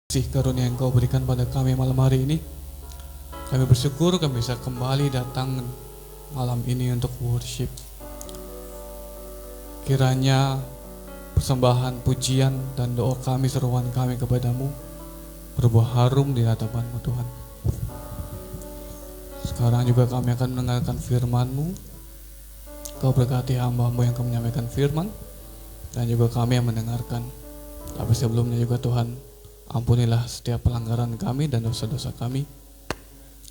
Kasih karunia yang Kau berikan pada kami malam hari ini. Kami bersyukur kami bisa kembali datang malam ini untuk worship. Kiranya persembahan, pujian, dan doa kami, seruan kami kepadamu berbuah harum di hadapan-Mu Tuhan. Sekarang juga kami akan mendengarkan firman-Mu. Kau berkati hamba-Mu yang akan menyampaikan firman, dan juga kami yang mendengarkan. Tapi sebelumnya juga Tuhan, ampunilah setiap pelanggaran kami dan dosa-dosa kami.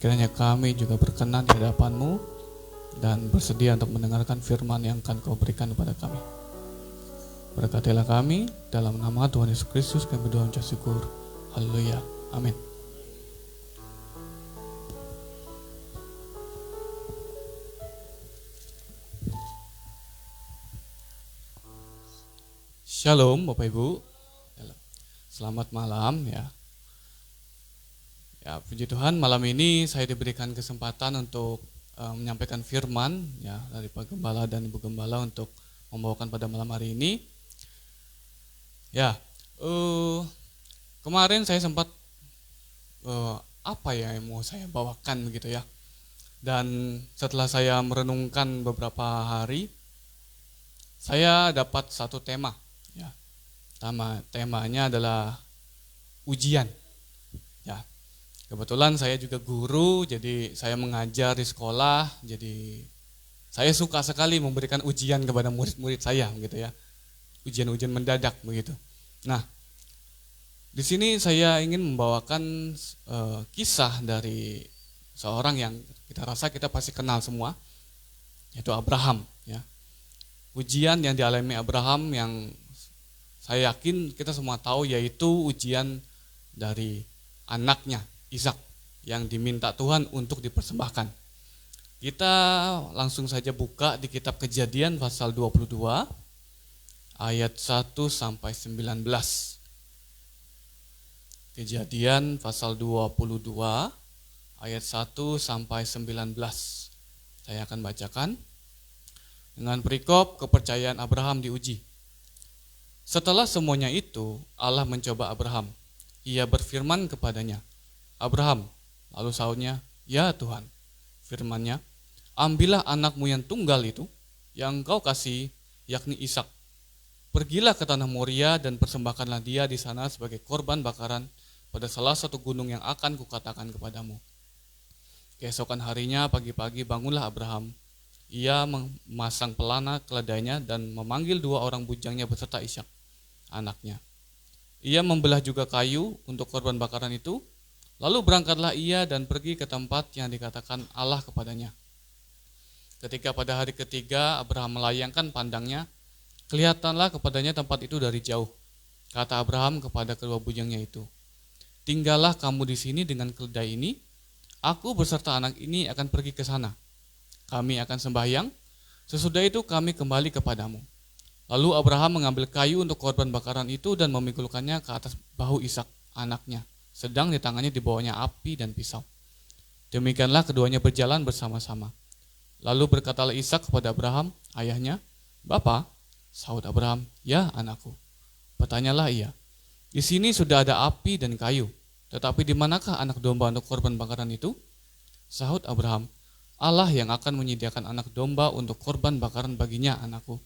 Kiranya kami juga berkenan di hadapan-Mu dan bersedia untuk mendengarkan firman yang akan Kau berikan kepada kami. Berkatilah kami, dalam nama Tuhan Yesus Kristus kami berdoa dan syukur. Haleluya. Amin. Shalom Bapak Ibu. Selamat malam ya. Ya, puji Tuhan, malam ini saya diberikan kesempatan untuk menyampaikan firman ya dari Pak Gembala dan Ibu Gembala untuk membawakan pada malam hari ini. Ya, kemarin saya sempat apa ya yang mau saya bawakan begitu ya. Dan setelah saya merenungkan beberapa hari, saya dapat satu tema ya. Temanya adalah ujian. Ya. Kebetulan saya juga guru, jadi saya mengajar di sekolah, jadi saya suka sekali memberikan ujian kepada murid-murid saya gitu ya. Ujian-ujian mendadak begitu. Nah, di sini saya ingin membawakan kisah dari seorang yang kita rasa kita pasti kenal semua, yaitu Abraham ya. Ujian yang dialami Abraham yang saya yakin kita semua tahu, yaitu ujian dari anaknya Ishak yang diminta Tuhan untuk dipersembahkan. Kita langsung saja buka di kitab Kejadian pasal 22 ayat 1 sampai 19. Kejadian pasal 22 ayat 1 sampai 19. Saya akan bacakan dengan perikop kepercayaan Abraham diuji. Setelah semuanya itu, Allah mencoba Abraham. Ia berfirman kepadanya, "Abraham." Lalu sahutnya, "Ya Tuhan." Firman-Nya, "Ambillah anakmu yang tunggal itu, yang engkau kasih, yakni Ishak. Pergilah ke tanah Moria dan persembahkanlah dia di sana sebagai korban bakaran pada salah satu gunung yang akan kukatakan kepadamu." Keesokan harinya pagi-pagi bangunlah Abraham. Ia memasang pelana keledainya dan memanggil 2 orang bujangnya beserta Ishak, anaknya. Ia membelah juga kayu untuk korban bakaran itu. Lalu berangkatlah ia dan pergi ke tempat yang dikatakan Allah kepadanya. Ketika pada hari ketiga Abraham melayangkan pandangnya, kelihatanlah kepadanya tempat itu dari jauh. Kata Abraham kepada kedua bujangnya itu, "Tinggallah kamu di sini dengan keledai ini. Aku beserta anak ini akan pergi ke sana. Kami akan sembahyang. Sesudah itu kami kembali kepadamu." Lalu Abraham mengambil kayu untuk korban bakaran itu dan memikulkannya ke atas bahu Ishak, anaknya, sedang di tangannya dibawanya api dan pisau. Demikianlah keduanya berjalan bersama-sama. Lalu berkatalah Ishak kepada Abraham, ayahnya, "Bapa?" Sahut Abraham, "Ya, anakku." Bertanyalah ia, "Di sini sudah ada api dan kayu, tetapi di manakah anak domba untuk korban bakaran itu?" Sahut Abraham, "Allah yang akan menyediakan anak domba untuk korban bakaran baginya, anakku."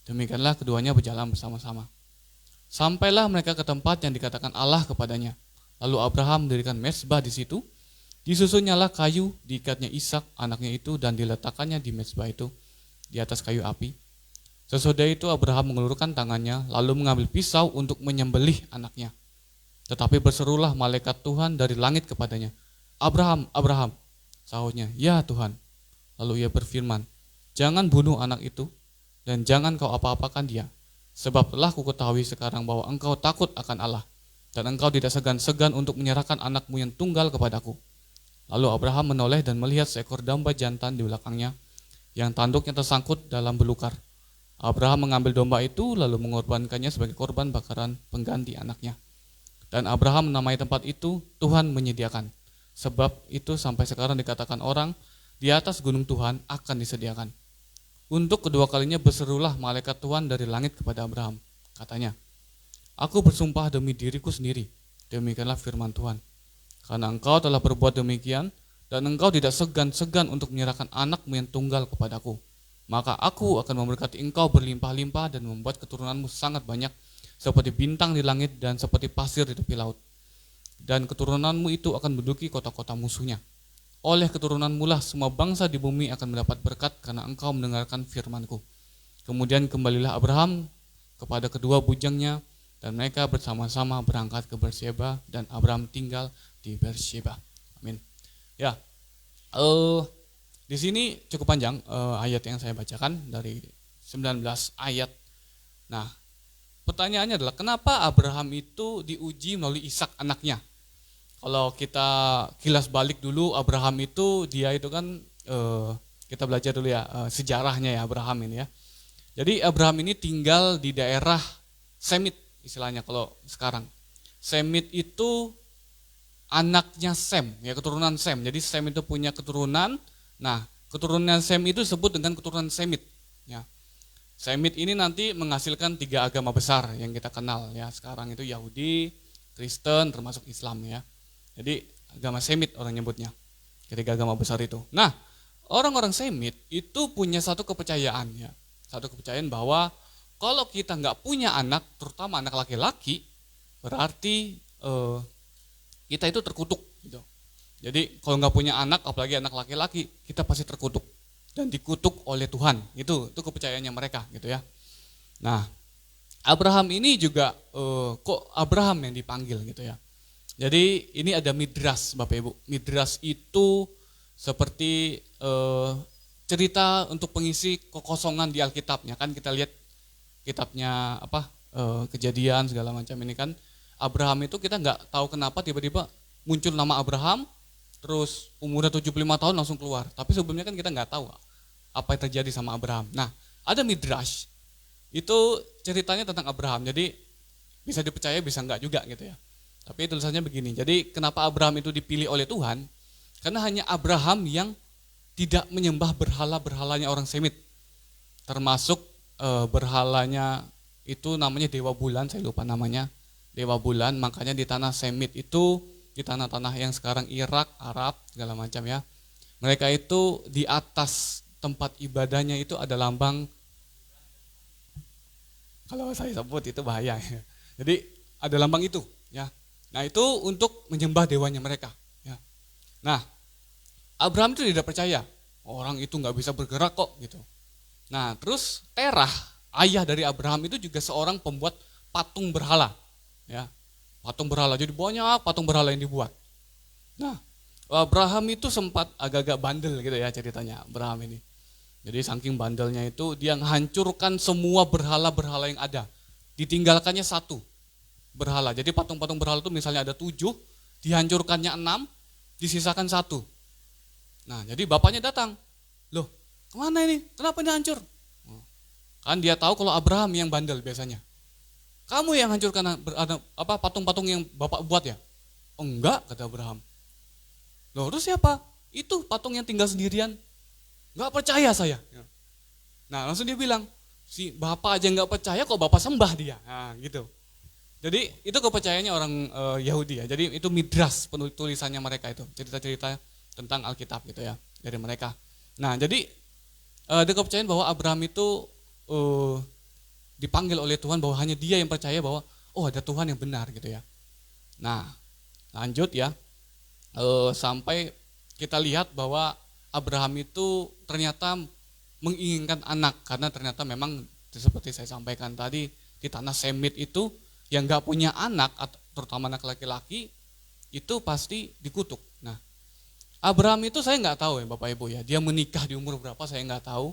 Demikianlah keduanya berjalan bersama-sama. Sampailah mereka ke tempat yang dikatakan Allah kepadanya. Lalu Abraham mendirikan mezbah di situ. Disusunnyalah kayu, diikatnya Ishak anaknya itu dan diletakkannya di mezbah itu di atas kayu api. Sesudah itu Abraham mengulurkan tangannya lalu mengambil pisau untuk menyembelih anaknya. Tetapi berserulah malaikat Tuhan dari langit kepadanya, "Abraham, Abraham." Sahutnya, "Ya Tuhan." Lalu ia berfirman, "Jangan bunuh anak itu, dan jangan kau apa-apakan dia, sebab telah kuketahui sekarang bahwa engkau takut akan Allah, dan engkau tidak segan-segan untuk menyerahkan anakmu yang tunggal kepadaku." Lalu Abraham menoleh dan melihat seekor domba jantan di belakangnya, yang tanduknya tersangkut dalam belukar. Abraham mengambil domba itu lalu mengorbankannya sebagai korban bakaran pengganti anaknya. Dan Abraham menamai tempat itu Tuhan menyediakan. Sebab itu sampai sekarang dikatakan orang, di atas gunung Tuhan akan disediakan. Untuk kedua kalinya berserulah malaikat Tuhan dari langit kepada Abraham. Katanya, "Aku bersumpah demi diriku sendiri, Demikianlah firman Tuhan. Karena engkau telah berbuat demikian, dan engkau tidak segan-segan untuk menyerahkan anakmu yang tunggal kepadaku, maka aku akan memberkati engkau berlimpah-limpah dan membuat keturunanmu sangat banyak, seperti bintang di langit dan seperti pasir di tepi laut. Dan keturunanmu itu akan menduduki kota-kota musuhnya. Oleh keturunanmu lah semua bangsa di bumi akan mendapat berkat karena engkau mendengarkan firmanku. Kemudian kembalilah Abraham kepada kedua bujangnya, dan mereka bersama-sama berangkat ke Beersheba, dan Abraham tinggal di Beersheba. Amin. Ya, di sini cukup panjang ayat yang saya bacakan dari 19 ayat. Nah, pertanyaannya adalah kenapa Abraham itu diuji melalui Ishak anaknya? Kalau kita kilas balik dulu, Abraham itu dia itu kan kita belajar dulu ya sejarahnya ya Abraham ini ya. Jadi Abraham ini tinggal di daerah Semit istilahnya kalau sekarang. Semit itu anaknya Sem, ya keturunan Sem. Jadi Sem itu punya keturunan. Nah, keturunan Sem itu disebut dengan keturunan Semit. Ya. Semit ini nanti menghasilkan 3 agama besar yang kita kenal ya. Sekarang itu Yahudi, Kristen, termasuk Islam ya. Jadi agama Semit orang nyebutnya. Ketiga agama besar itu. Nah, orang-orang Semit itu punya satu kepercayaan ya. Satu kepercayaan bahwa kalau kita nggak punya anak, terutama anak laki-laki, berarti kita itu terkutuk. Gitu. Jadi kalau nggak punya anak, apalagi anak laki-laki, kita pasti terkutuk dan dikutuk oleh Tuhan. Itu kepercayaannya mereka, gitu ya. Nah, Abraham ini juga kok Abraham yang dipanggil, gitu ya. Jadi ini ada midras, Bapak Ibu. Midras itu seperti cerita untuk pengisi kekosongan di Alkitabnya. Kan kita lihat kitabnya Kejadian segala macam ini kan Abraham itu kita nggak tahu kenapa tiba-tiba muncul nama Abraham, terus umurnya 75 tahun langsung keluar. Tapi sebelumnya kan kita nggak tahu apa yang terjadi sama Abraham. Nah, ada midrash itu ceritanya tentang Abraham. Jadi bisa dipercaya bisa nggak juga gitu ya. Tapi tulisannya begini. Jadi kenapa Abraham itu dipilih oleh Tuhan? Karena hanya Abraham yang tidak menyembah berhala-berhalanya orang Semit. Termasuk berhalanya itu namanya Dewa Bulan, saya lupa namanya. Dewa Bulan, makanya di tanah Semit itu, di tanah-tanah yang sekarang Irak, Arab, segala macam ya. Mereka itu di atas tempat ibadahnya itu ada lambang, kalau saya sebut itu bahaya ya. Jadi ada lambang itu ya. Nah itu untuk menyembah dewanya mereka ya. Nah Abraham itu tidak percaya, orang itu nggak bisa bergerak kok gitu. Nah terus Terah, ayah dari Abraham itu juga seorang pembuat patung berhala. Ya, patung berhala, jadi banyak patung berhala yang dibuat. Nah Abraham itu sempat agak-agak bandel gitu ya ceritanya Abraham ini. Jadi saking bandelnya itu dia menghancurkan semua berhala-berhala yang ada. Ditinggalkannya 1 berhala. Jadi patung-patung berhala itu misalnya ada 7, dihancurkannya 6, disisakan 1. Nah jadi bapaknya datang, loh kemana ini? Kenapa ini hancur? Kan dia tahu kalau Abraham yang bandel biasanya. Kamu yang hancurkan patung-patung yang bapak buat ya? Oh enggak, kata Abraham. Loh terus siapa? Itu patung yang tinggal sendirian. Enggak percaya saya. Nah langsung dia bilang, si bapak aja enggak percaya kok bapak sembah dia. Nah gitu. Jadi itu kepercayaannya orang Yahudi ya. Jadi itu midras tulisannya mereka itu. Cerita-cerita tentang Alkitab gitu ya. Dari mereka. Nah jadi ada kepercayaan bahwa Abraham itu dipanggil oleh Tuhan bahwa hanya dia yang percaya bahwa oh ada Tuhan yang benar gitu ya. Nah lanjut ya, sampai kita lihat bahwa Abraham itu ternyata menginginkan anak karena ternyata memang seperti saya sampaikan tadi di tanah Semit itu yang nggak punya anak, terutama anak laki-laki itu pasti dikutuk. Nah Abraham itu saya nggak tahu ya Bapak Ibu ya, dia menikah di umur berapa saya nggak tahu.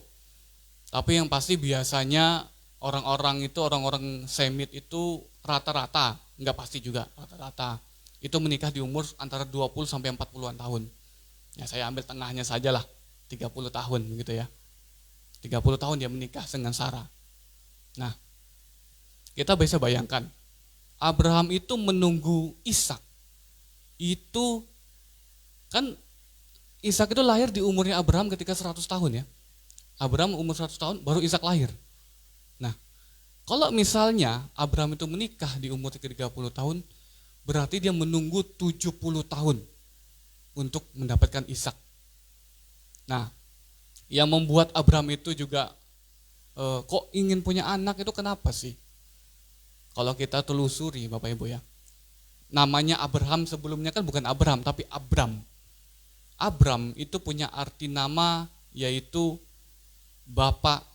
Tapi yang pasti biasanya orang-orang Semit itu rata-rata, enggak pasti juga, rata-rata itu menikah di umur antara 20 sampai 40-an tahun. Ya saya ambil tengahnya sajalah, 30 tahun begitu ya. 30 tahun dia menikah dengan Sarah. Nah, kita bisa bayangkan, Abraham itu menunggu Ishak. Itu kan Ishak itu lahir di umurnya Abraham ketika 100 tahun ya. Abraham umur 100 tahun baru Ishak lahir. Nah, kalau misalnya Abraham itu menikah di umur 30 tahun, berarti dia menunggu 70 tahun untuk mendapatkan Ishak. Nah, yang membuat Abraham itu juga kok ingin punya anak itu kenapa sih? Kalau kita telusuri Bapak Ibu ya, namanya Abraham sebelumnya kan bukan Abraham tapi Abram. Abram itu punya arti nama yaitu bapak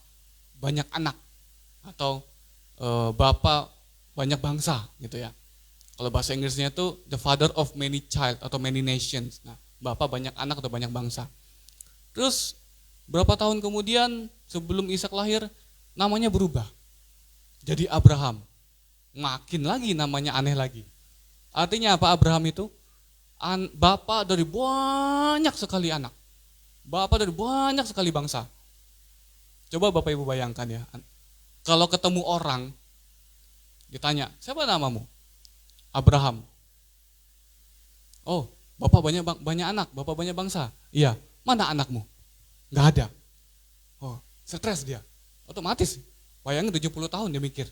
banyak anak atau bapak banyak bangsa gitu ya. Kalau bahasa Inggrisnya itu the father of many child atau many nations. Nah, bapak banyak anak atau banyak bangsa. Terus berapa tahun kemudian sebelum Ishak lahir namanya berubah jadi Abraham. Makin lagi namanya aneh lagi. Artinya apa Abraham itu? Bapak dari banyak sekali anak. Bapak dari banyak sekali bangsa. Coba Bapak Ibu bayangkan ya. Kalau ketemu orang, ditanya, siapa namamu? Abraham. Oh, Bapak banyak anak, Bapak banyak bangsa. Iya, mana anakmu? Nggak ada. Oh, stres dia. Otomatis, bayangin 70 tahun dia mikir.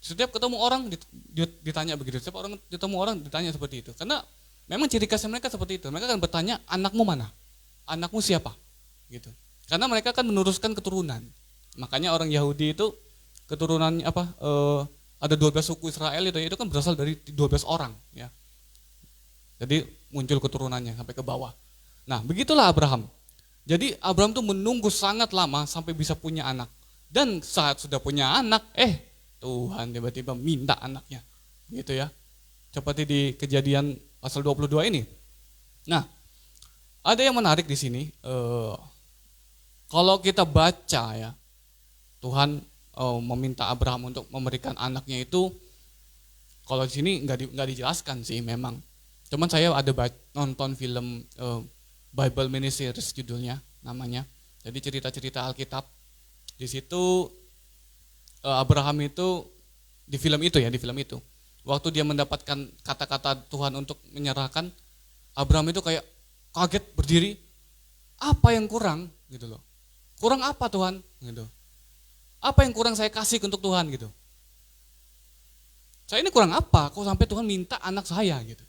Setiap ketemu orang ditanya begitu. Setiap orang ketemu orang ditanya seperti itu. Karena memang ciri khasnya mereka seperti itu. Mereka akan bertanya, anakmu mana? Anakmu siapa? Gitu. Karena mereka akan meneruskan keturunan. Makanya orang Yahudi itu keturunannya ada 12 suku Israel itu kan berasal dari 12 orang ya. Jadi muncul keturunannya sampai ke bawah. Nah, begitulah Abraham. Jadi Abraham tuh menunggu sangat lama sampai bisa punya anak. Dan saat sudah punya anak, Tuhan tiba-tiba minta anaknya. Gitu ya. Seperti di Kejadian pasal 22 ini. Nah, ada yang menarik di sini. Kalau kita baca ya, Tuhan meminta Abraham untuk memberikan anaknya itu, kalau di sini nggak dijelaskan sih memang. Cuman saya ada nonton film Bible Mini Series judulnya namanya. Jadi cerita-cerita Alkitab. Di situ Abraham itu di film itu, waktu dia mendapatkan kata-kata Tuhan untuk menyerahkan, Abraham itu kayak kaget berdiri. Apa yang kurang gitu loh? Kurang apa Tuhan? Gitu. Apa yang kurang saya kasih untuk Tuhan gitu? Saya ini kurang apa? Kok sampai Tuhan minta anak saya gitu?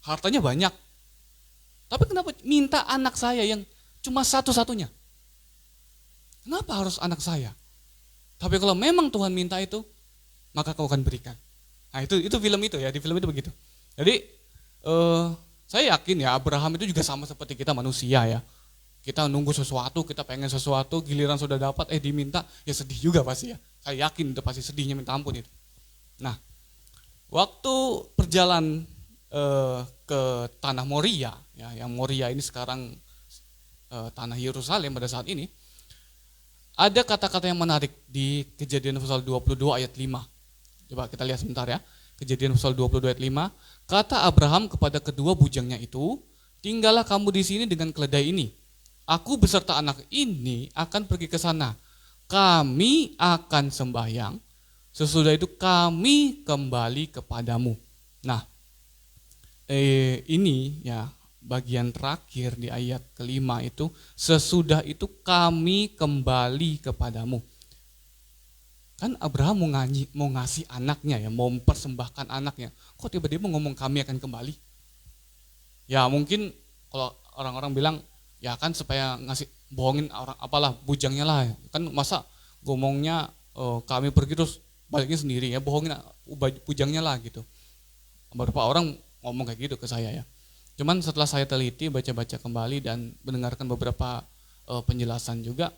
Hartanya banyak. Tapi kenapa minta anak saya yang cuma satu-satunya? Kenapa harus anak saya? Tapi kalau memang Tuhan minta itu, maka kau akan berikan. Nah itu film itu ya, di film itu begitu. Jadi saya yakin ya Abraham itu juga sama seperti kita manusia ya. Kita nunggu sesuatu, kita pengen sesuatu, giliran sudah dapat, diminta, ya sedih juga pasti ya. Saya yakin itu pasti sedihnya minta ampun itu. Nah, waktu perjalanan ke tanah Moria, ya, yang Moria ini sekarang tanah Yerusalem pada saat ini, ada kata-kata yang menarik di Kejadian pasal 22 ayat 5. Coba kita lihat sebentar ya. Kejadian pasal 22 ayat 5. Kata Abraham kepada kedua bujangnya itu, tinggallah kamu di sini dengan keledai ini. Aku beserta anak ini akan pergi ke sana. Kami akan sembahyang. Sesudah itu kami kembali kepadamu. Nah, ini ya bagian terakhir di ayat kelima itu, sesudah itu kami kembali kepadamu. Kan Abraham mau ngasih anaknya ya, mau mempersembahkan anaknya. Kok tiba-tiba ngomong kami akan kembali? Ya mungkin kalau orang-orang bilang, ya kan supaya bohongin orang apalah bujangnya lah. Kan masa ngomongnya kami pergi terus baliknya sendiri ya, bohongin bujangnya lah gitu. Beberapa orang ngomong kayak gitu ke saya ya. Cuman setelah saya teliti, baca-baca kembali dan mendengarkan beberapa penjelasan juga,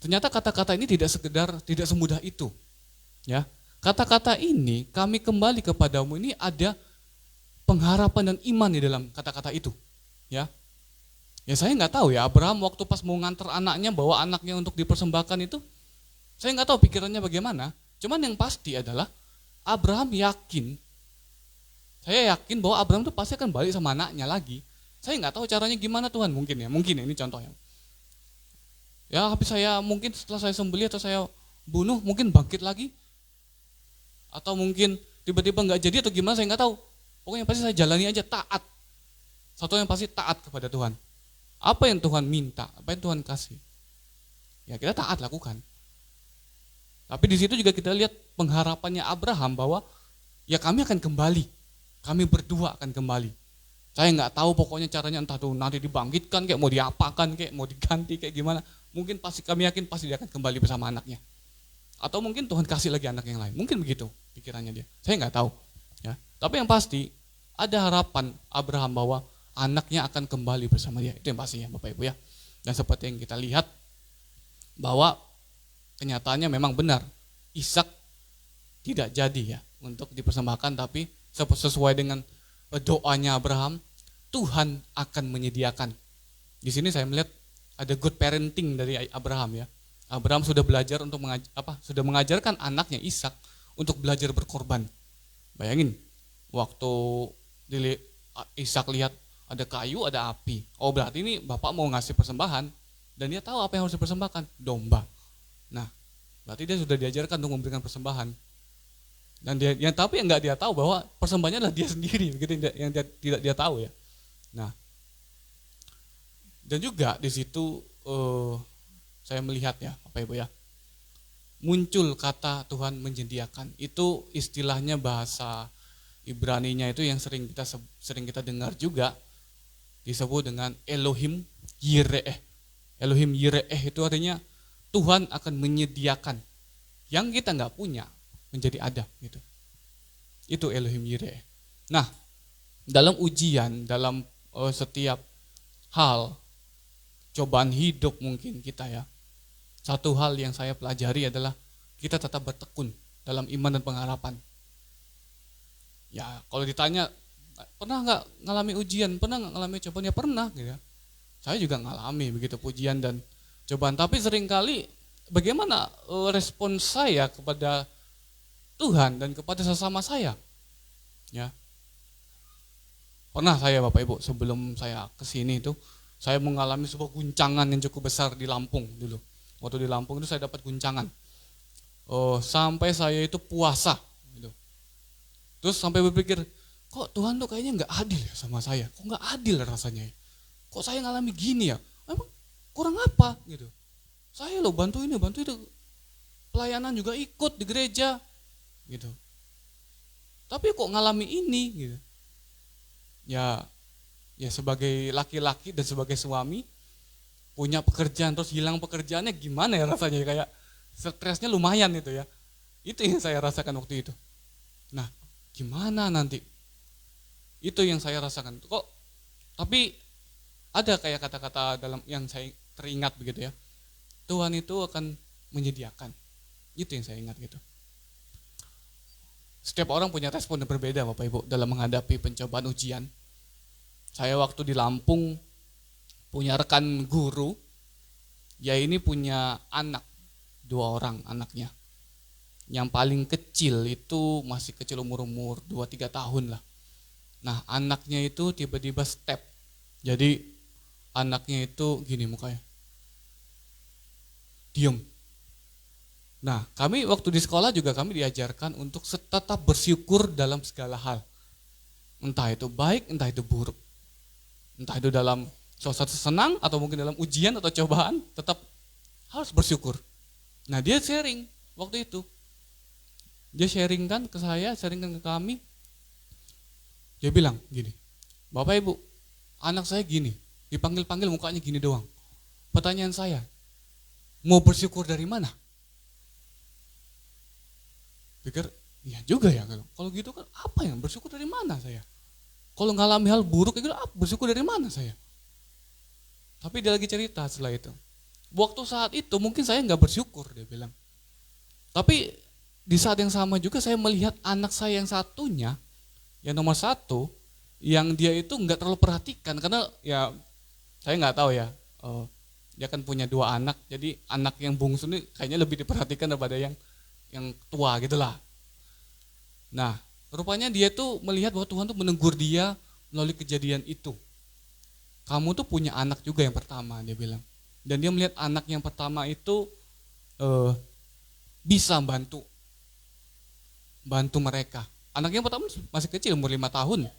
ternyata kata-kata ini tidak semudah itu. Ya, kata-kata ini kami kembali kepadamu ini ada pengharapan dan iman di dalam kata-kata itu. Ya, saya nggak tahu ya Abraham waktu pas mau nganter anaknya, bawa anaknya untuk dipersembahkan itu, saya nggak tahu pikirannya bagaimana. Cuman yang pasti adalah Abraham yakin. Saya yakin bahwa Abraham itu pasti akan balik sama anaknya lagi. Saya nggak tahu caranya gimana Tuhan, mungkin ini contohnya. Ya habis saya mungkin setelah saya sembelih atau saya bunuh mungkin bangkit lagi. Atau mungkin tiba-tiba nggak jadi atau gimana saya nggak tahu. Pokoknya pasti saya jalani aja taat. Satu yang pasti taat kepada Tuhan. Apa yang Tuhan minta, apa yang Tuhan kasih, ya kita taat lakukan. Tapi di situ juga kita lihat pengharapannya Abraham bahwa ya kami akan kembali. Kami berdua akan kembali. Saya nggak tahu pokoknya caranya, entah tuh nanti dibangkitkan kayak mau diapakan kayak mau diganti kayak gimana. Mungkin pasti kami yakin pasti dia akan kembali bersama anaknya. Atau mungkin Tuhan kasih lagi anak yang lain. Mungkin begitu pikirannya dia. Saya nggak tahu. Ya. Tapi yang pasti ada harapan Abraham bahwa anaknya akan kembali bersama dia. Itu yang pastinya Bapak Ibu ya. Dan seperti yang kita lihat bahwa kenyataannya memang benar. Ishak tidak jadi ya untuk dipersembahkan, tapi sesuai dengan doanya Abraham, Tuhan akan menyediakan. Di sini saya melihat ada good parenting dari Abraham ya. Abraham sudah belajar untuk sudah mengajarkan anaknya Ishak untuk belajar berkorban. Bayangin, waktu Ishak lihat ada kayu, ada api. Oh berarti ini bapak mau ngasih persembahan, dan dia tahu apa yang harus dipersembahkan, domba. Nah, berarti dia sudah diajarkan untuk memberikan persembahan. Dan tapi yang nggak dia tahu bahwa persembahannya adalah dia sendiri, begitu yang tidak dia tahu ya. Nah, dan juga di situ saya melihat ya, Bapak Ibu ya, muncul kata Tuhan menyediakan. Itu istilahnya bahasa Ibraninya itu yang sering kita dengar juga disebut dengan Elohim Yire'eh. Elohim Yire'eh itu artinya Tuhan akan menyediakan yang kita nggak punya menjadi ada gitu. Itu Elohim Yireh. Nah, dalam ujian, dalam setiap hal, cobaan hidup mungkin kita ya, satu hal yang saya pelajari adalah kita tetap bertekun dalam iman dan pengharapan. Ya, kalau ditanya pernah nggak ngalami ujian, pernah nggak ngalami cobaan, ya pernah gitu ya. Saya juga ngalami begitu ujian dan cobaan, tapi seringkali bagaimana respon saya kepada Tuhan dan kepada sesama saya. Ya. Pernah saya Bapak Ibu sebelum saya kesini itu saya mengalami sebuah guncangan yang cukup besar di Lampung dulu. Waktu di Lampung itu saya dapat guncangan. Sampai saya itu puasa gitu. Terus sampai berpikir, kok Tuhan tuh kayaknya nggak adil ya sama saya. Kok nggak adil rasanya ya. Kok saya ngalami gini ya. Emang kurang apa gitu. Saya loh bantu ini, bantu itu. Pelayanan juga ikut di gereja gitu. Tapi kok ngalami ini gitu. Ya sebagai laki-laki dan sebagai suami punya pekerjaan terus hilang pekerjaannya gimana ya rasanya, kayak stresnya lumayan itu ya. Itu yang saya rasakan waktu itu. Nah, gimana nanti? Itu yang saya rasakan. Kok tapi ada kayak kata-kata dalam yang saya teringat begitu ya. Tuhan itu akan menyediakan. Itu yang saya ingat gitu. Setiap orang punya respon yang berbeda Bapak Ibu dalam menghadapi pencobaan ujian. Saya waktu di Lampung punya rekan guru, ya ini punya anak, 2 orang anaknya. Yang paling kecil itu masih kecil umur 2-3 tahun lah. Nah anaknya itu tiba-tiba step, jadi anaknya itu gini mukanya, diem. Nah, kami waktu di sekolah juga kami diajarkan untuk tetap bersyukur dalam segala hal. Entah itu baik, entah itu buruk. Entah itu dalam suasana senang atau mungkin dalam ujian atau cobaan, tetap harus bersyukur. Nah, dia sharing waktu itu. Dia sharing kan ke saya, sharing kan ke kami. Dia bilang gini, Bapak Ibu, anak saya gini, dipanggil-panggil mukanya gini doang. Pertanyaan saya, mau bersyukur dari mana? Pikir, iya juga ya, kalau gitu kan apa yang bersyukur dari mana saya? Kalau ngalami hal buruk, bersyukur dari mana saya? Tapi dia lagi cerita setelah itu. Waktu saat itu mungkin saya nggak bersyukur, dia bilang. Tapi di saat yang sama juga saya melihat anak saya yang satunya, yang nomor 1, yang dia itu nggak terlalu perhatikan. Karena ya saya nggak tahu ya, dia kan punya 2 anak, jadi anak yang bungsu ini kayaknya lebih diperhatikan daripada yang tua gitulah. Nah, rupanya dia tuh melihat bahwa Tuhan tuh menegur dia melalui kejadian itu. Kamu tuh punya anak juga yang pertama, dia bilang. Dan dia melihat anak yang pertama itu bisa bantu mereka. Anak yang pertama masih kecil, umur 5 tahun.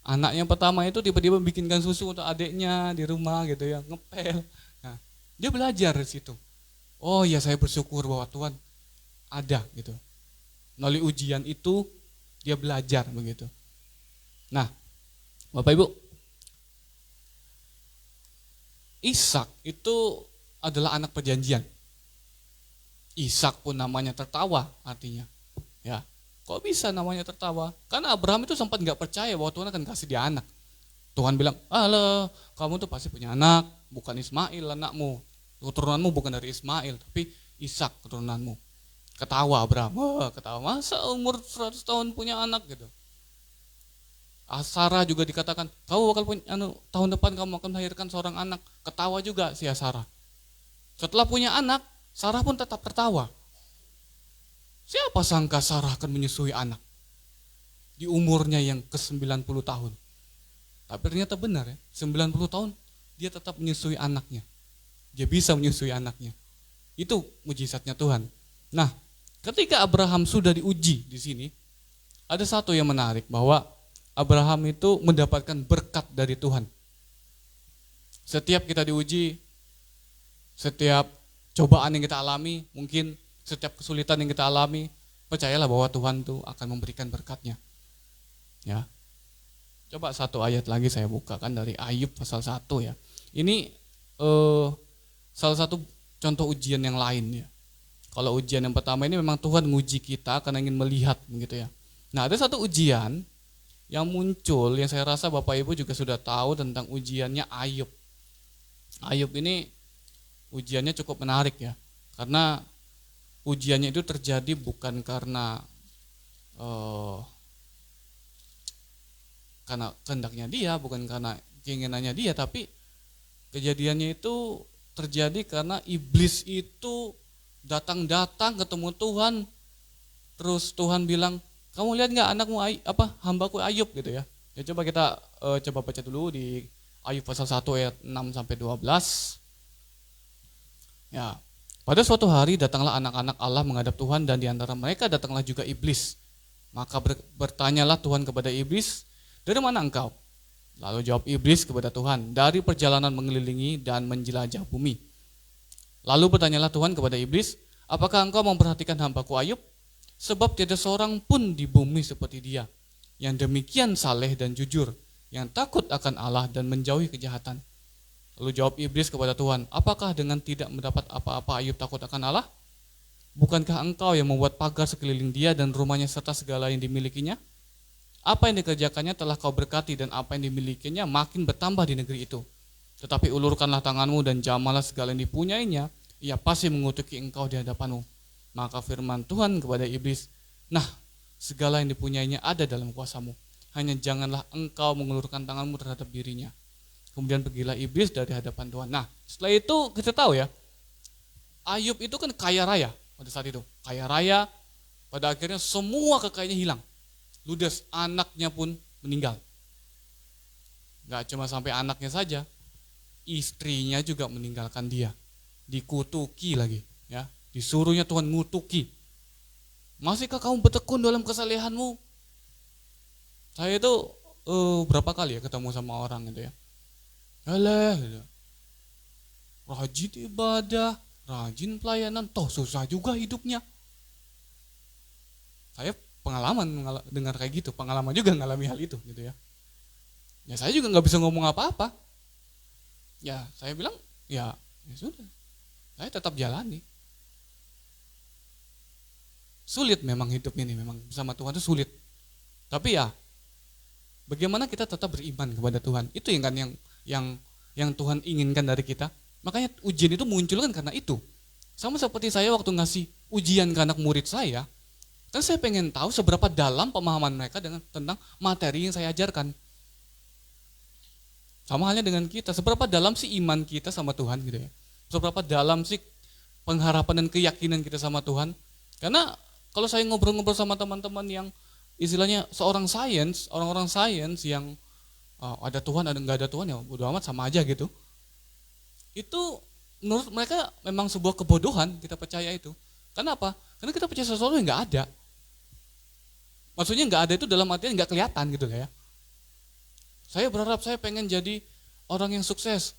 Anak yang pertama itu tiba-tiba bikinkan susu untuk adiknya di rumah gitu ya, ngepel. Nah, dia belajar di situ. Oh ya, saya bersyukur bahwa Tuhan ada gitu. Melalui ujian itu dia belajar begitu. Nah, Bapak Ibu, Ishak itu adalah anak perjanjian. Ishak pun namanya tertawa artinya. Ya, kok bisa namanya tertawa? Karena Abraham itu sempat nggak percaya bahwa Tuhan akan kasih dia anak. Tuhan bilang, "Alah, kamu tuh pasti punya anak, bukan Ismail anakmu. Keturunanmu bukan dari Ismail, tapi Ishak keturunanmu." Ketawa Abraham, wah ketawa, masa umur 100 tahun punya anak gitu. Sarah juga dikatakan, kamu bakal punya, tahun depan kamu akan melahirkan seorang anak. Ketawa juga si Sarah. Setelah punya anak, Sarah pun tetap tertawa. Siapa sangka Sarah akan menyusui anak di umurnya yang ke-90 tahun. Tapi ternyata benar ya, 90 tahun dia tetap menyusui anaknya. Dia bisa menyusui anaknya. Itu mujizatnya Tuhan. Nah, ketika Abraham sudah diuji di sini, ada satu yang menarik bahwa Abraham itu mendapatkan berkat dari Tuhan. Setiap kita diuji, setiap cobaan yang kita alami, mungkin setiap kesulitan yang kita alami, percayalah bahwa Tuhan itu akan memberikan berkatnya. Ya. Coba satu ayat lagi saya bukakan dari Ayub pasal 1 ya. Ini salah satu contoh ujian yang lain ya. Kalau ujian yang pertama ini memang Tuhan menguji kita karena ingin melihat begitu ya. Nah, ada satu ujian yang muncul yang saya rasa Bapak Ibu juga sudah tahu tentang ujiannya Ayub. Ayub ini ujiannya cukup menarik ya. Karena ujiannya itu terjadi bukan karena kehendaknya dia, bukan karena keinginannya dia, tapi kejadiannya itu terjadi karena iblis itu datang ketemu Tuhan, terus Tuhan bilang, kamu lihat nggak anakmu hambaku Ayub gitu ya. Ya coba kita coba baca dulu di Ayub pasal 1 ayat 6 sampai 12. Ya, pada suatu hari datanglah anak-anak Allah menghadap Tuhan dan di antara mereka datanglah juga iblis. Maka bertanyalah Tuhan kepada iblis, "Dari mana engkau?" Lalu jawab iblis kepada Tuhan, "Dari perjalanan mengelilingi dan menjelajah bumi." Lalu bertanyalah Tuhan kepada iblis, "Apakah engkau memperhatikan hambaku Ayub? Sebab tiada seorang pun di bumi seperti dia, yang demikian saleh dan jujur, yang takut akan Allah dan menjauhi kejahatan." Lalu jawab iblis kepada Tuhan, "Apakah dengan tidak mendapat apa-apa Ayub takut akan Allah? Bukankah engkau yang membuat pagar sekeliling dia dan rumahnya serta segala yang dimilikinya? Apa yang dikerjakannya telah kau berkati dan apa yang dimilikinya makin bertambah di negeri itu. Tetapi ulurkanlah tanganmu dan jamahlah segala yang dipunyainya, ia pasti mengutuki engkau di hadapanmu." Maka firman Tuhan kepada iblis, "Nah, segala yang dipunyainya ada dalam kuasamu, hanya janganlah engkau mengulurkan tanganmu terhadap dirinya." Kemudian pergilah iblis dari hadapan Tuhan. Nah, setelah itu kita tahu ya, Ayub itu kan kaya raya pada saat itu. Kaya raya, pada akhirnya semua kekayaannya hilang. Ludes, anaknya pun meninggal. Gak cuma sampai anaknya saja, istrinya juga meninggalkan dia. Dikutuki lagi, ya. Disuruhnya Tuhan ngutuki. "Masihkah kamu bertekun dalam kesalehanmu?" Saya itu berapa kali ya ketemu sama orang gitu ya. Alah, gitu. Rajin ibadah, rajin pelayanan, toh susah juga hidupnya. Saya dengar kayak gitu, pengalaman juga ngalami hal itu gitu ya. Ya saya juga nggak bisa ngomong apa-apa. Ya saya bilang, ya sudah, saya tetap jalani. Sulit memang hidup ini, memang bersama Tuhan itu sulit. Tapi ya, bagaimana kita tetap beriman kepada Tuhan? Itu yang Tuhan inginkan dari kita. Makanya ujian itu muncul kan karena itu. Sama seperti saya waktu ngasih ujian ke anak murid saya, kan saya pengen tahu seberapa dalam pemahaman mereka tentang materi yang saya ajarkan. Sama halnya dengan kita, seberapa dalam sih iman kita sama Tuhan gitu ya. Seberapa dalam sih pengharapan dan keyakinan kita sama Tuhan. Karena kalau saya ngobrol-ngobrol sama teman-teman yang istilahnya orang-orang sains yang ada Tuhan, ada nggak ada Tuhan, ya bodo amat sama aja gitu. Itu menurut mereka memang sebuah kebodohan kita percaya itu. Kenapa? Karena kita percaya sesuatu yang nggak ada. Maksudnya nggak ada itu dalam artian nggak kelihatan gitu ya. Saya berharap saya pengen jadi orang yang sukses.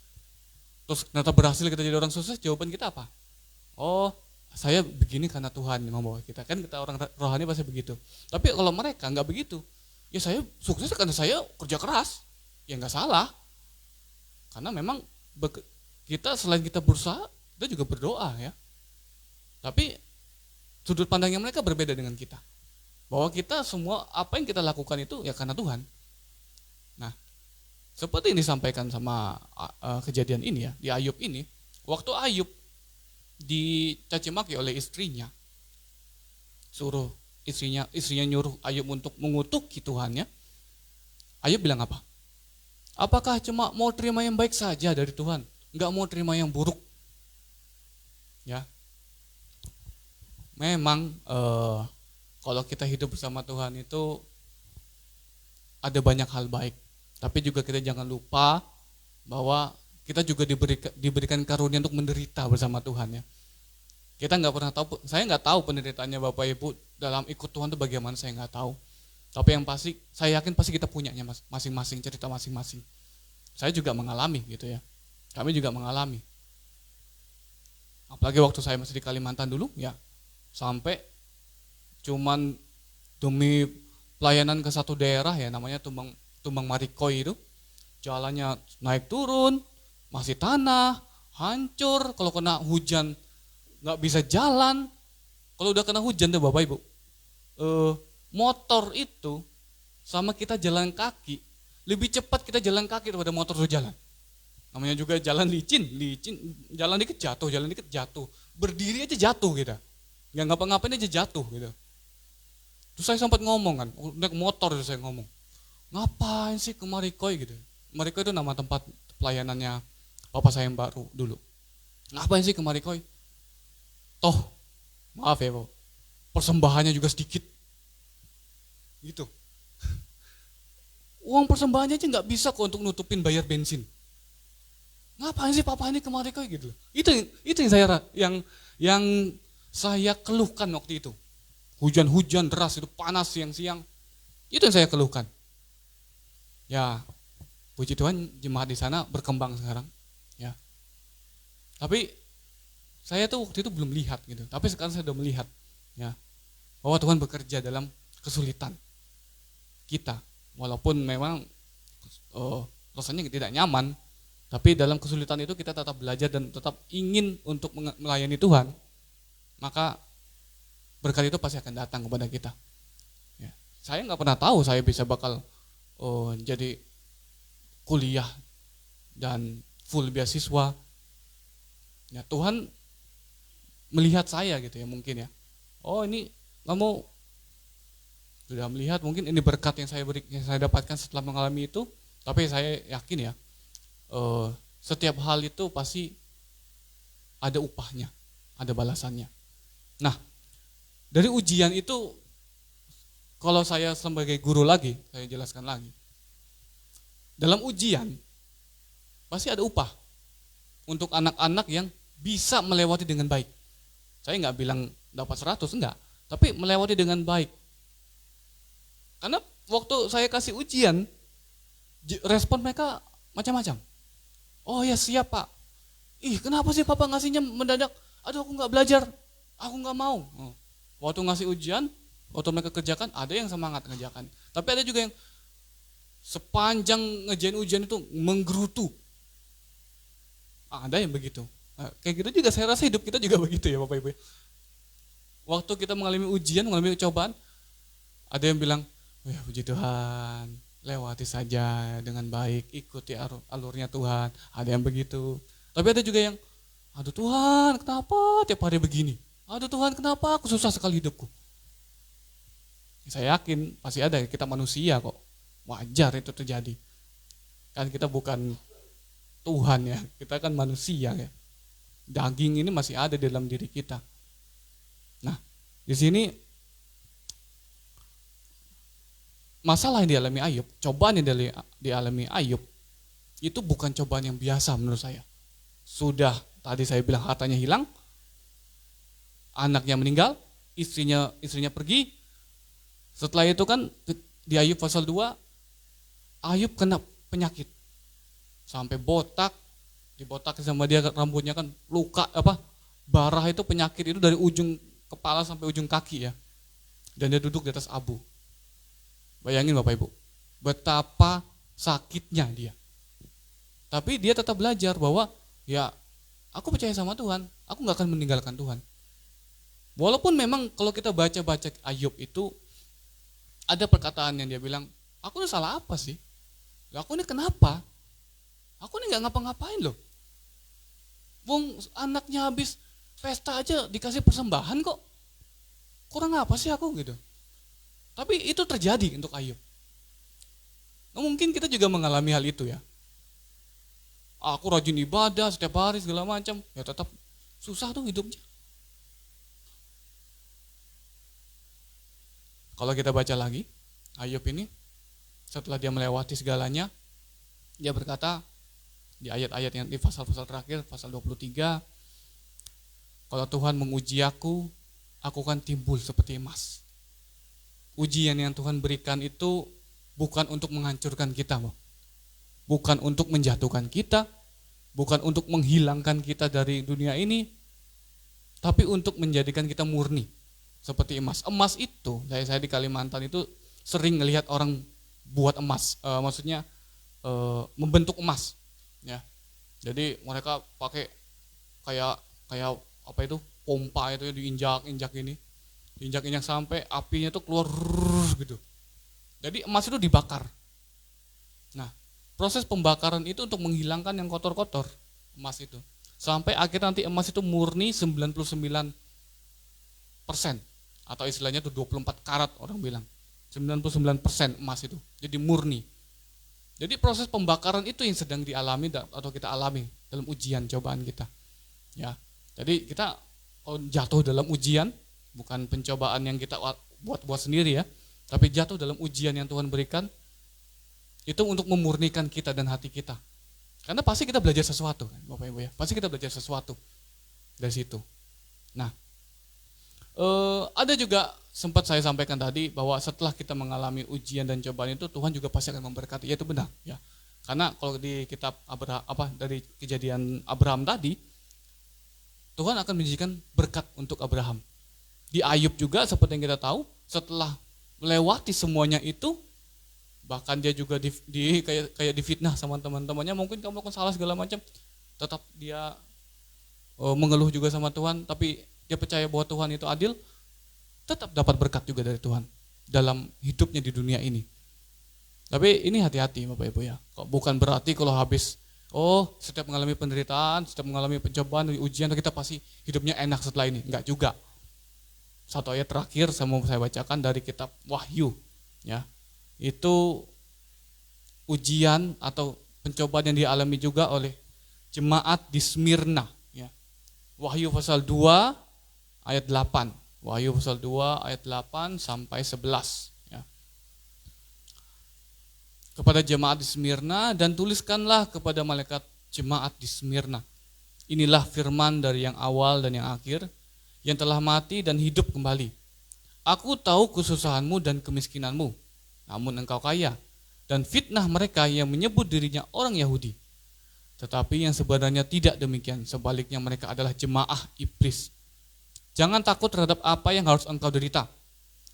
Terus ternyata berhasil kita jadi orang sukses, jawaban kita apa? Oh, saya begini karena Tuhan yang membawa kita. Kan kita orang rohani pasti begitu. Tapi kalau mereka nggak begitu, ya saya sukses karena saya kerja keras. Ya nggak salah. Karena memang kita selain kita berusaha, kita juga berdoa ya. Tapi sudut pandangnya mereka berbeda dengan kita. Bahwa kita semua apa yang kita lakukan itu ya karena Tuhan. Nah, seperti yang disampaikan sama kejadian ini ya, di Ayub ini, waktu Ayub dicaci maki oleh istrinya, suruh istrinya nyuruh Ayub untuk mengutuki Tuhannya. Ayub bilang apa? Apakah cuma mau terima yang baik saja dari Tuhan, nggak mau terima yang buruk? Ya, memang kalau kita hidup bersama Tuhan itu ada banyak hal baik, tapi juga kita jangan lupa bahwa kita juga diberikan karunia untuk menderita bersama Tuhan ya. Kita nggak pernah tahu, saya nggak tahu penderitaannya Bapak Ibu dalam ikut Tuhan itu bagaimana, saya nggak tahu. Tapi yang pasti, saya yakin pasti kita punyanya masing-masing, cerita masing-masing. Saya juga mengalami gitu ya. Kami juga mengalami. Apalagi waktu saya masih di Kalimantan dulu ya, sampai cuman demi pelayanan ke satu daerah ya, namanya Tumbang Marikoi itu, jalannya naik turun, masih tanah, hancur, kalau kena hujan nggak bisa jalan. Kalau udah kena hujan tuh Bapak Ibu, motor itu sama kita jalan kaki, lebih cepat kita jalan kaki daripada motor itu jalan. Namanya juga jalan licin, jalan dikit jatuh, berdiri aja jatuh kita, nggak ngapa-ngapain aja jatuh gitu. Terus saya sempat ngomong kan, naik motor saya ngomong, ngapain sih ke Marikoi gitu. Marikoi itu nama tempat pelayanannya Bapak saya yang baru dulu. Ngapain sih ke Marikoi? Toh, maaf ya Pak, persembahannya juga sedikit. Gitu. Uang persembahannya aja nggak bisa kok untuk nutupin bayar bensin. Ngapain sih Papa ini ke Marikoi gitu. Itu yang saya keluhkan waktu itu. Hujan-hujan deras itu, panas siang-siang. Itu yang saya keluhkan. Ya, puji Tuhan jemaat di sana berkembang sekarang. Ya. Tapi saya tuh waktu itu belum lihat gitu. Tapi sekarang saya sudah melihat ya, bahwa Tuhan bekerja dalam kesulitan kita. Walaupun memang rasanya tidak nyaman, tapi dalam kesulitan itu kita tetap belajar dan tetap ingin untuk melayani Tuhan, maka berkat itu pasti akan datang kepada kita. Ya. Saya nggak pernah tahu saya bisa bakal jadi kuliah dan full beasiswa. Ya, Tuhan melihat saya gitu ya mungkin ya. Oh ini kamu sudah melihat, mungkin ini berkat yang saya dapatkan setelah mengalami itu. Tapi saya yakin ya, setiap hal itu pasti ada upahnya, ada balasannya. Nah, dari ujian itu, kalau saya sebagai guru lagi, saya jelaskan lagi. Dalam ujian, pasti ada upah untuk anak-anak yang bisa melewati dengan baik. Saya nggak bilang dapat 100, enggak, tapi melewati dengan baik. Karena waktu saya kasih ujian, respon mereka macam-macam. Oh ya siap Pak. Ih kenapa sih Papa ngasihnya mendadak? Aduh aku nggak belajar, aku nggak mau. Waktu ngasih ujian, waktu mereka kerjakan, ada yang semangat ngerjakan. Tapi ada juga yang sepanjang ngerjain ujian itu menggerutu. Ada yang begitu. Nah, kayak gitu juga saya rasa hidup kita juga begitu ya Bapak Ibu. Waktu kita mengalami ujian, mengalami cobaan, ada yang bilang, ya puji Tuhan, lewati saja dengan baik, ikuti alurnya Tuhan. Ada yang begitu. Tapi ada juga yang, aduh Tuhan kenapa tiap hari begini? Aduh Tuhan kenapa aku susah sekali hidupku? Saya yakin pasti ada, kita manusia kok. Wajar itu terjadi. Kan kita bukan Tuhan ya, kita kan manusia ya. Daging ini masih ada di dalam diri kita. Nah, di sini masalah yang dialami Ayub, cobaan yang dialami Ayub, itu bukan cobaan yang biasa menurut saya. Sudah tadi saya bilang hartanya hilang, anaknya meninggal, istrinya pergi. Setelah itu kan di Ayub pasal 2, Ayub kena penyakit. Sampai botak, dibotak sama dia rambutnya kan luka Barah itu penyakit itu dari ujung kepala sampai ujung kaki ya. Dan dia duduk di atas abu. Bayangin Bapak Ibu, betapa sakitnya dia. Tapi dia tetap belajar bahwa ya aku percaya sama Tuhan, aku gak akan meninggalkan Tuhan. Walaupun memang kalau kita baca-baca Ayub itu ada perkataan yang dia bilang, aku ini salah apa sih? Aku ini kenapa? Aku ini gak ngapa-ngapain loh. Wong anaknya habis pesta aja dikasih persembahan kok. Kurang apa sih aku gitu. Tapi itu terjadi untuk Ayub. Nah, mungkin kita juga mengalami hal itu ya. Aku rajin ibadah setiap hari segala macam, ya tetap susah tuh hidupnya. Kalau kita baca lagi, Ayub ini setelah dia melewati segalanya, dia berkata di ayat-ayat yang di pasal-pasal terakhir, pasal 23, kalau Tuhan menguji aku akan timbul seperti emas. Ujian yang Tuhan berikan itu bukan untuk menghancurkan kita, bukan untuk menjatuhkan kita, bukan untuk menghilangkan kita dari dunia ini, tapi untuk menjadikan kita murni seperti emas. Emas itu, saya di Kalimantan itu sering melihat orang buat emas, maksudnya membentuk emas, ya. Jadi mereka pakai kayak apa itu pompa itu diinjak ini. Injak-injak sampai apinya tuh keluar gitu. Jadi emas itu dibakar. Nah, proses pembakaran itu untuk menghilangkan yang kotor-kotor emas itu. Sampai akhirnya nanti emas itu murni 99%. Atau istilahnya itu 24 karat orang bilang. 99% emas itu. Jadi murni. Jadi proses pembakaran itu yang sedang dialami atau kita alami dalam ujian cobaan kita. Ya. Jadi kita jatuh dalam ujian, bukan pencobaan yang kita buat sendiri ya, tapi jatuh dalam ujian yang Tuhan berikan, itu untuk memurnikan kita dan hati kita. Karena pasti kita belajar sesuatu kan Bapak Ibu ya, pasti kita belajar sesuatu dari situ. Nah, ada juga sempat saya sampaikan tadi bahwa setelah kita mengalami ujian dan cobaan itu Tuhan juga pasti akan memberkati, ya itu benar ya. Karena kalau di kitab dari kejadian Abraham tadi, Tuhan akan menjanjikan berkat untuk Abraham. Di Ayub juga seperti yang kita tahu, setelah melewati semuanya itu, bahkan dia juga kayak difitnah sama teman-temannya, mungkin kamu akan salah segala macam, tetap dia mengeluh juga sama Tuhan, tapi dia percaya bahwa Tuhan itu adil, tetap dapat berkat juga dari Tuhan dalam hidupnya di dunia ini. Tapi ini hati-hati Bapak Ibu ya, bukan berarti kalau habis setiap mengalami penderitaan, setiap mengalami pencobaan, ujian, kita pasti hidupnya enak setelah ini. Enggak juga. Satu ayat terakhir saya bacakan dari kitab Wahyu. Ya, itu ujian atau pencobaan yang dialami juga oleh jemaat di Smyrna. Ya. Wahyu pasal 2 ayat 8. Wahyu pasal 2 ayat 8 sampai 11. Kepada jemaat di Smyrna, dan tuliskanlah kepada malaikat jemaat di Smyrna. Inilah firman dari yang awal dan yang akhir, yang telah mati dan hidup kembali. Aku tahu kesusahanmu dan kemiskinanmu, namun engkau kaya, dan fitnah mereka yang menyebut dirinya orang Yahudi. Tetapi yang sebenarnya tidak demikian, sebaliknya mereka adalah jemaah iblis. Jangan takut terhadap apa yang harus engkau derita.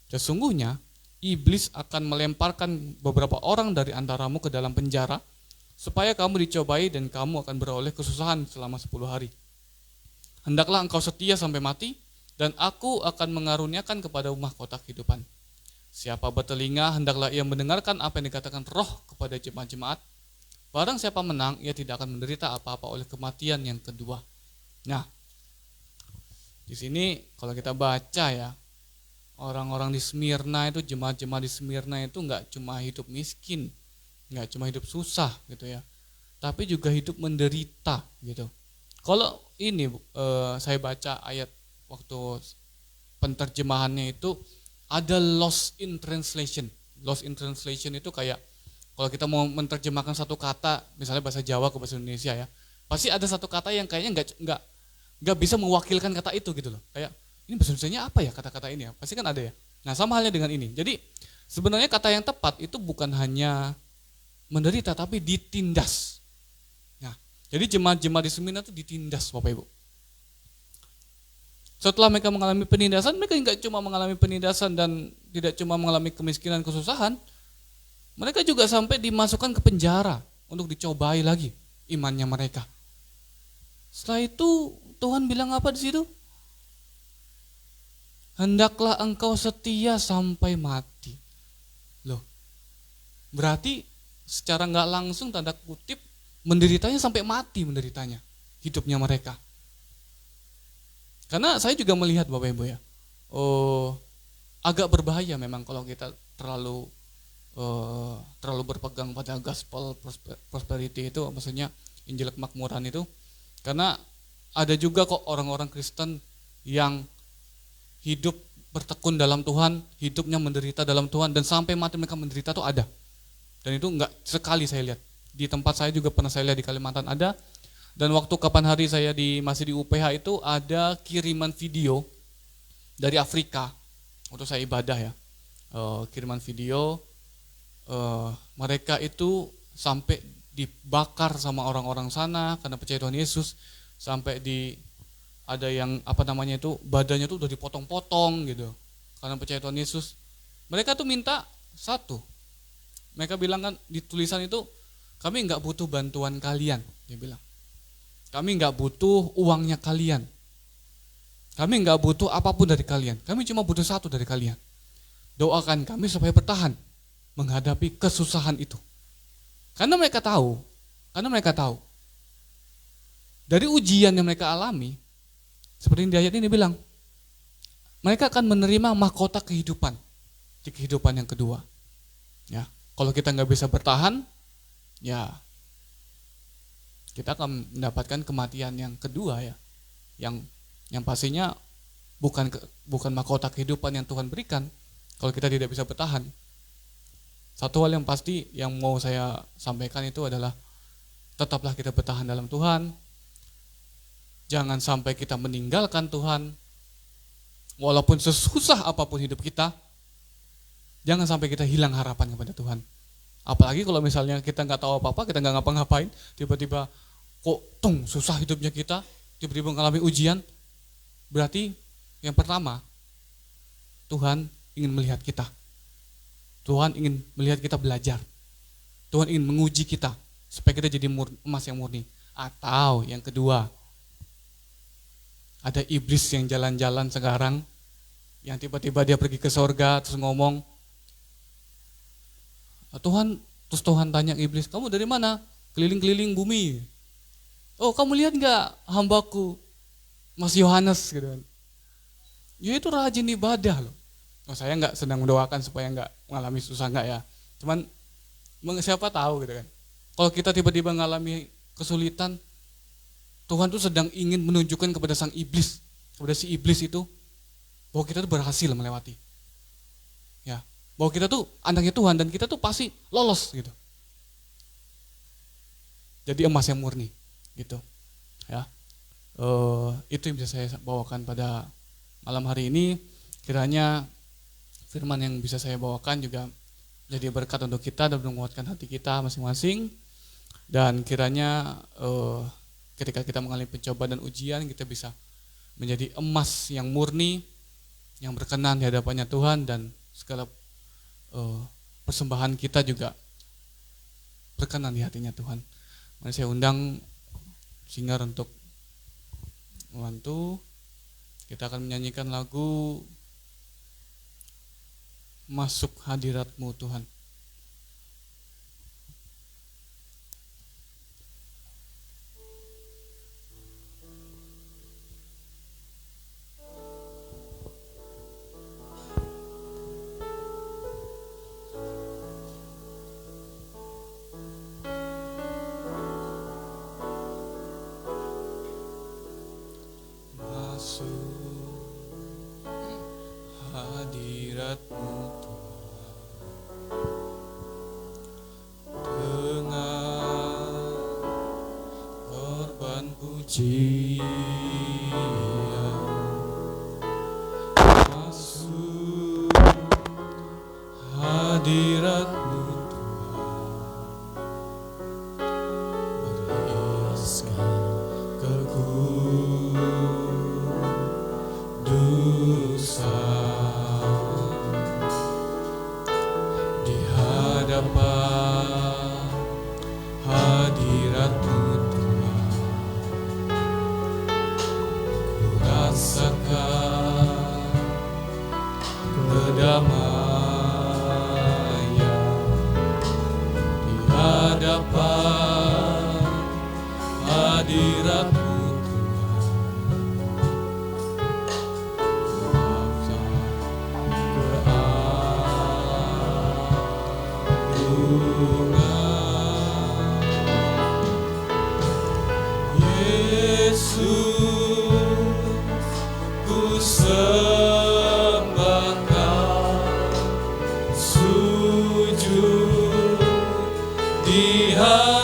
Sesungguhnya, iblis akan melemparkan beberapa orang dari antaramu ke dalam penjara, supaya kamu dicobai dan kamu akan beroleh kesusahan selama 10 hari. Hendaklah engkau setia sampai mati, dan aku akan mengaruniakan kepada mahkota kehidupan. Siapa bertelinga, hendaklah ia mendengarkan apa yang dikatakan Roh kepada jemaat-jemaat. Barang siapa menang, ia tidak akan menderita apa-apa oleh kematian yang kedua. Nah, di sini kalau kita baca ya, orang-orang di Smyrna itu, jemaat-jemaat di Smyrna itu enggak cuma hidup miskin, enggak cuma hidup susah gitu ya, tapi juga hidup menderita gitu. Kalau ini saya baca ayat waktu penterjemahannya itu ada lost in translation. Lost in translation itu kayak kalau kita mau menerjemahkan satu kata, misalnya bahasa Jawa ke bahasa Indonesia ya, pasti ada satu kata yang kayaknya enggak bisa mewakilkan kata itu gitu loh. Kayak ini bahasa Indonesianya apa ya kata-kata ini ya? Pasti kan ada ya. Nah, sama halnya dengan ini. Jadi sebenarnya kata yang tepat itu bukan hanya menderita tapi ditindas. Nah, jadi jemaat-jemaat di Smyrna itu ditindas Bapak Ibu. Setelah mereka mengalami penindasan, mereka tidak cuma mengalami penindasan dan tidak cuma mengalami kemiskinan, kesusahan, mereka juga sampai dimasukkan ke penjara untuk dicobai lagi imannya mereka. Setelah itu Tuhan bilang apa di situ? Hendaklah engkau setia sampai mati. Loh, berarti secara nggak langsung tanda kutip menderitanya sampai mati menderitanya hidupnya mereka. Karena saya juga melihat Bapak Ibu ya, agak berbahaya memang kalau kita terlalu berpegang pada gospel prosperity itu, maksudnya Injil kemakmuran itu, karena ada juga kok orang-orang Kristen yang hidup bertekun dalam Tuhan, hidupnya menderita dalam Tuhan dan sampai mati mereka menderita tuh ada. Dan itu enggak sekali saya lihat. Di tempat saya juga pernah saya lihat di Kalimantan ada. Dan waktu kapan hari saya masih di UPH itu ada kiriman video dari Afrika waktu saya ibadah ya. Kiriman video mereka itu sampai dibakar sama orang-orang sana karena percaya Tuhan Yesus, sampai ada yang badannya tuh udah dipotong-potong gitu karena percaya Tuhan Yesus. Mereka tuh minta satu, mereka bilang kan di tulisan itu, kami nggak butuh bantuan kalian, dia bilang. Kami nggak butuh uangnya kalian. Kami nggak butuh apapun dari kalian. Kami cuma butuh satu dari kalian. Doakan kami supaya bertahan menghadapi kesusahan itu. Karena mereka tahu dari ujian yang mereka alami, seperti di ayat ini bilang, mereka akan menerima mahkota kehidupan di kehidupan yang kedua. Ya, kalau kita nggak bisa bertahan, ya kita akan mendapatkan kematian yang kedua ya, yang pastinya bukan mahkota kehidupan yang Tuhan berikan kalau kita tidak bisa bertahan. Satu hal yang pasti yang mau saya sampaikan itu adalah tetaplah kita bertahan dalam Tuhan. Jangan sampai kita meninggalkan Tuhan walaupun sesusah apapun hidup kita. Jangan sampai kita hilang harapan kepada Tuhan. Apalagi kalau misalnya kita nggak tahu apa-apa, kita nggak ngapa-ngapain, tiba-tiba kok susah hidupnya kita, tiba-tiba mengalami ujian, berarti yang pertama, Tuhan ingin melihat kita. Tuhan ingin melihat kita belajar. Tuhan ingin menguji kita, supaya kita jadi emas yang murni. Atau yang kedua, ada iblis yang jalan-jalan sekarang, yang tiba-tiba dia pergi ke sorga, terus ngomong, terus Tuhan tanya iblis, kamu dari mana? Keliling-keliling bumi. Oh, kamu lihat nggak hambaku Mas Yohanes gitu kan. Ya itu rajin ibadah loh. Oh, saya nggak sedang mendoakan supaya nggak mengalami susah, nggak ya. Cuman siapa tahu gitu kan. Kalau kita tiba-tiba mengalami kesulitan, Tuhan tuh sedang ingin menunjukkan kepada sang iblis, kepada si iblis itu, bahwa kita tuh berhasil melewati. Ya, bahwa kita tuh anaknya Tuhan dan kita tuh pasti lolos gitu. Jadi emas yang murni. Gitu ya, itu yang bisa saya bawakan pada malam hari ini. Kiranya firman yang bisa saya bawakan juga jadi berkat untuk kita dan menguatkan hati kita masing-masing. Dan kiranya ketika kita mengalami pencobaan dan ujian, kita bisa menjadi emas yang murni, yang berkenan di hadapannya Tuhan, dan segala persembahan kita juga berkenan di hatinya Tuhan. Mari saya undang singer untuk membantu. Kita akan menyanyikan lagu Masuk Hadirat-Mu Tuhan. Hadirat-Mu dengan korban pujian, masuk hadirat-Mu berhiaskan keku harapan hadirat-Mu sembahkan sujud di hati.